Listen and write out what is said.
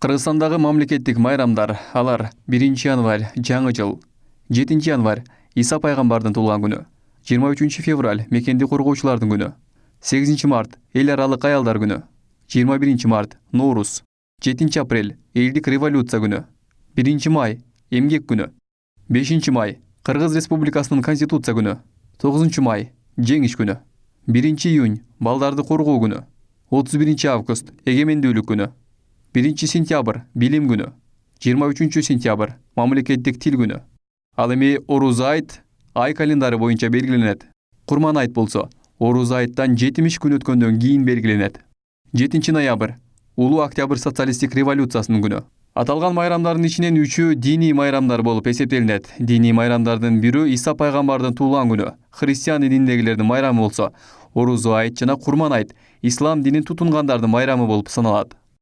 Кыргызстандагы мамлекеттик майрамдар. Алар 1-январь жаңы жыл, 7-январь Иса пайгамбардын туулган күнү, 23-февраль мекенди коргоочулардын күнү, 8-март эл аралык аялдар күнү, 21-март Ноорус, 7-апрель элдик революция күнү, 1-май эмгек күнү, 5-май Кыргыз Республикасынын Конституция күнү, 9-май жеңиш күнү, 1-июнь балдарды коргоо күнү, 31-август эгемендүүлүк күнү, 1-сентябрь билим күнү, 23-сентябрь мамлекеттик тил күнү. Ал эми Орус айт ай календары боюнча белгиленет. Курман айт болсо Орус айттан 70 күн өткөндөн кийин белгиленет. 7-ноябрь Улуу Октябрь социалисттик революциясынын күнү. Аталган майрамдардын ичинен 3-ü диний майрамдар болуп эсептелинет. Диний майрамдардын бирөө Иса пайгамбардын туулган күнү, христиан дининдегилердин майрамы болсо, Орус айт жана Курман айт ислам динин тутунгандардын майрамы болуп саналат.